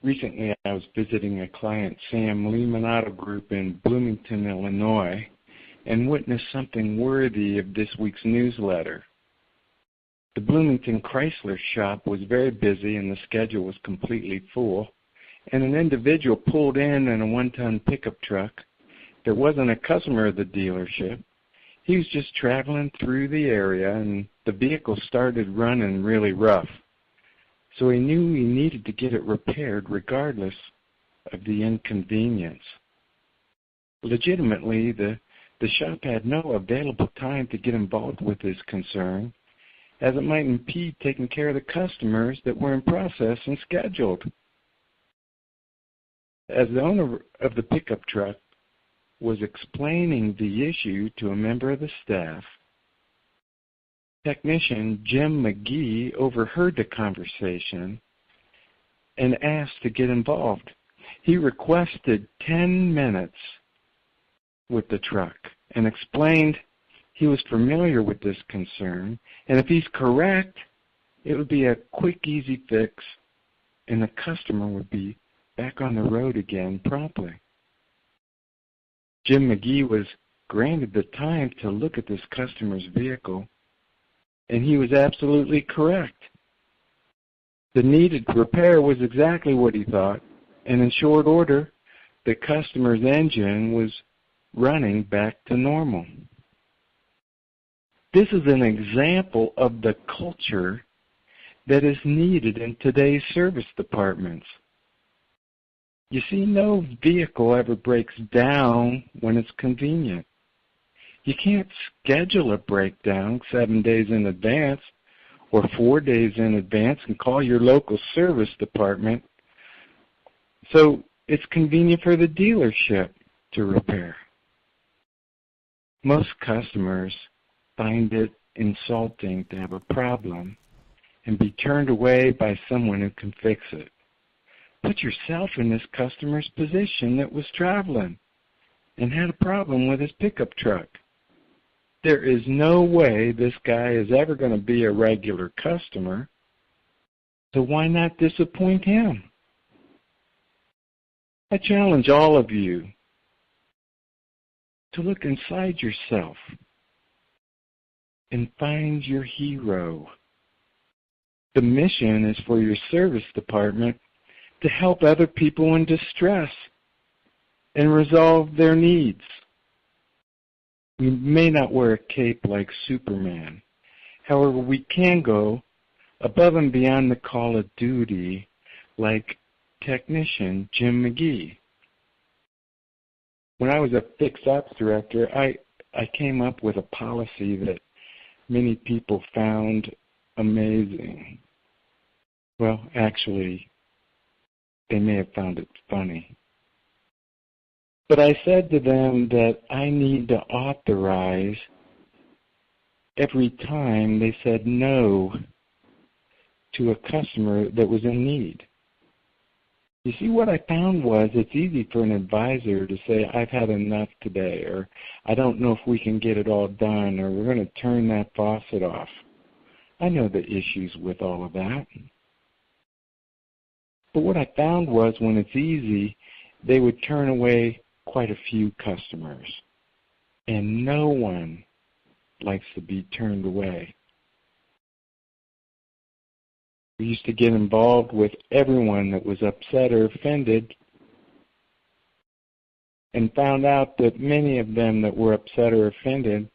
Recently, I was visiting a client, Sam Lehman Auto Group in Bloomington, Illinois, and witnessed something worthy of this week's newsletter. The Bloomington Chrysler shop was very busy and the schedule was completely full, and an individual pulled in a one-ton pickup truck. There wasn't a customer of the dealership. He was just traveling through the area, and the vehicle started running really rough. So he knew he needed to get it repaired regardless of the inconvenience. Legitimately, the shop had no available time to get involved with his concern, as it might impede taking care of the customers that were in process and scheduled. As the owner of the pickup truck was explaining the issue to a member of the staff, technician Jim McGee overheard the conversation and asked to get involved. He requested 10 minutes with the truck and explained he was familiar with this concern, and if he's correct, it would be a quick, easy fix, and the customer would be back on the road again promptly. Jim McGee was granted the time to look at this customer's vehicle, and he was absolutely correct. The needed repair was exactly what he thought, and in short order, the customer's engine was running back to normal. This is an example of the culture that is needed in today's service departments. You see, no vehicle ever breaks down when it's convenient. You can't schedule a breakdown 7 days in advance or 4 days in advance and call your local service department. So it's convenient for the dealership to repair. Most customers find it insulting to have a problem and be turned away by someone who can fix it. Put yourself in this customer's position that was traveling and had a problem with his pickup truck. There is no way this guy is ever going to be a regular customer, so why not disappoint him? I challenge all of you to look inside yourself and find your hero. The mission is for your service department to help other people in distress and resolve their needs. We may not wear a cape like Superman. However, we can go above and beyond the call of duty like technician Jim McGee. When I was a fixed ops director, I came up with a policy that many people found amazing. Well, actually, they may have found it funny. But I said to them that I need to authorize every time they said no to a customer that was in need. You see, what I found was it's easy for an advisor to say, I've had enough today, or I don't know if we can get it all done, or we're going to turn that faucet off. I know the issues with all of that. But what I found was when it's easy, they would turn away quite a few customers. And no one likes to be turned away. We used to get involved with everyone that was upset or offended and found out that many of them that were upset or offended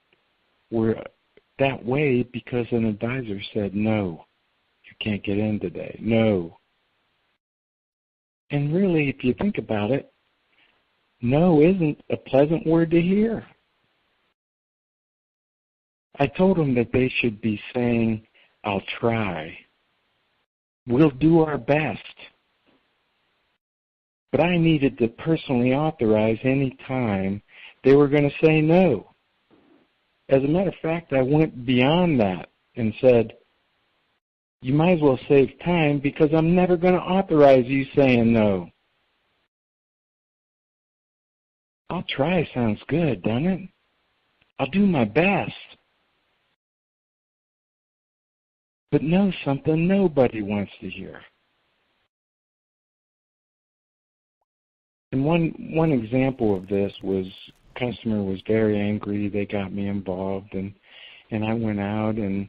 were that way because an advisor said, no, you can't get in today, no. And really, if you think about it, no isn't a pleasant word to hear. I told them that they should be saying, I'll try. We'll do our best. But I needed to personally authorize any time they were going to say no. As a matter of fact, I went beyond that and said, you might as well save time because I'm never going to authorize you saying no. I'll try sounds good, doesn't it? I'll do my best. But no, something nobody wants to hear. And one example of this was customer was very angry. They got me involved, and I went out, and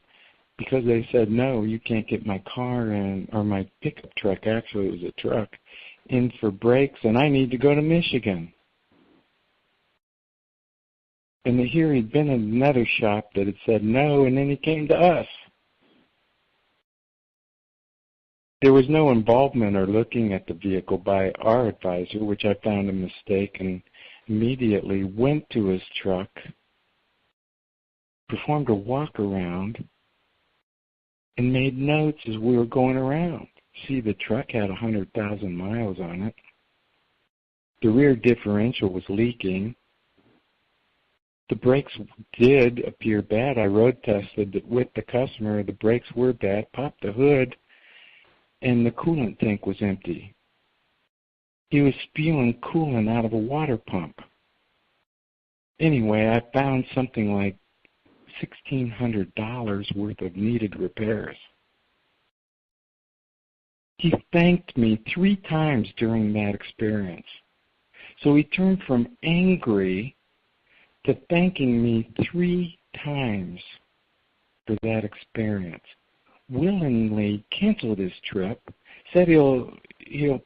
because they said no, you can't get my car in, or my pickup truck, actually it was a truck, in for brakes, and I need to go to Michigan. And here he'd been in another shop that had said no, and then he came to us. There was no involvement or looking at the vehicle by our advisor, which I found a mistake, and immediately went to his truck, performed a walk around, and made notes as we were going around. See, the truck had 100,000 miles on it. The rear differential was leaking. The brakes did appear bad. I road tested it with the customer. The brakes were bad. Popped the hood, and the coolant tank was empty. He was spewing coolant out of a water pump. Anyway, I found something like $1,600 worth of needed repairs. He thanked me 3 times during that experience. So he turned from angry to thanking me 3 times for that experience. Willingly canceled his trip, said he'll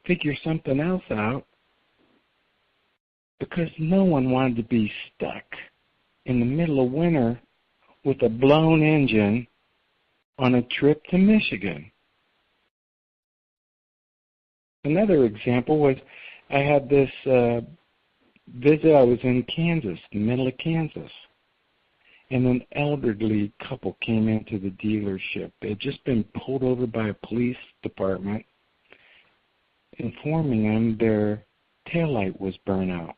figure something else out, because no one wanted to be stuck in the middle of winter with a blown engine on a trip to Michigan. Another example was I had this visit. I was in Kansas, the middle of Kansas, and an elderly couple came into the dealership. They had just been pulled over by a police department, informing them their taillight was burnt out.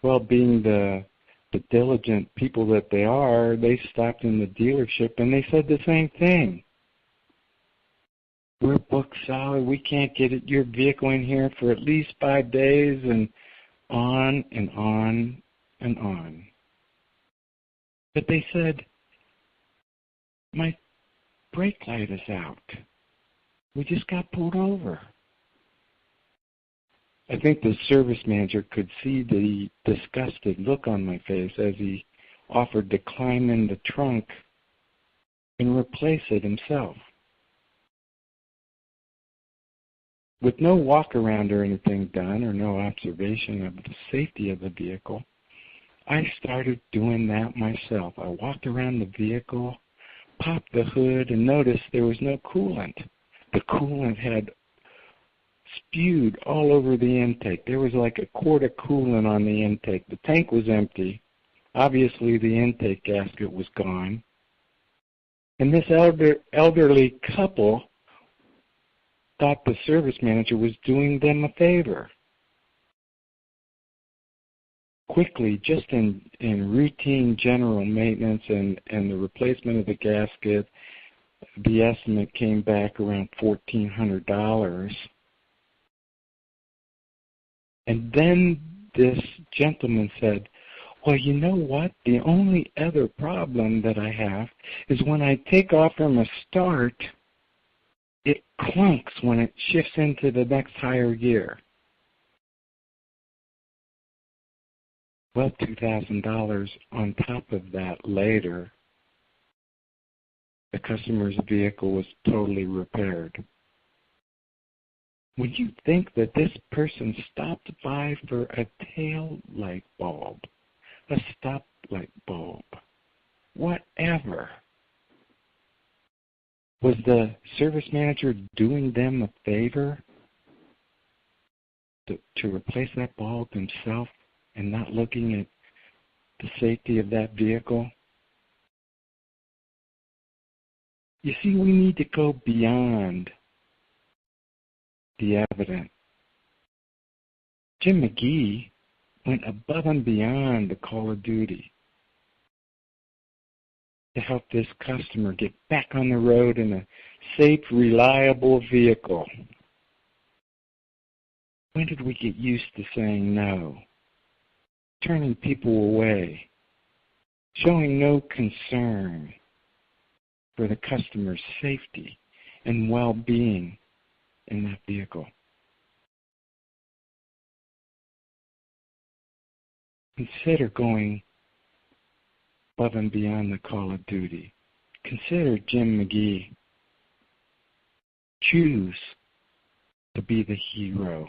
Well, being the diligent people that they are, they stopped in the dealership and they said the same thing. We're booked solid. We can't get your vehicle in here for at least 5 days, and on and on and on. But they said, my brake light is out. We just got pulled over. I think the service manager could see the disgusted look on my face as he offered to climb in the trunk and replace it himself. With no walk around or anything done, or no observation of the safety of the vehicle, I started doing that myself. I walked around the vehicle, popped the hood, and noticed there was no coolant. The coolant had spewed all over the intake. There was like a quart of coolant on the intake. The tank was empty. Obviously, the intake gasket was gone. And this elderly couple thought the service manager was doing them a favor. Quickly, just in routine general maintenance and the replacement of the gasket, the estimate came back around $1,400. And then this gentleman said, well, you know what? The only other problem that I have is when I take off from a start, it clunks when it shifts into the next higher gear. Well, $2,000 on top of that later, the customer's vehicle was totally repaired. When you think that this person stopped by for a tail light bulb, a stop light bulb, whatever, was the service manager doing them a favor to replace that bulb himself and not looking at the safety of that vehicle? You see, we need to go beyond the evident. Jim McGee went above and beyond the call of duty to help this customer get back on the road in a safe, reliable vehicle. When did we get used to saying no, turning people away, showing no concern for the customer's safety and well-being in that vehicle? Consider going above and beyond the call of duty. Consider Jim McGee. Choose to be the hero.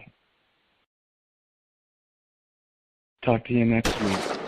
Talk to you next week.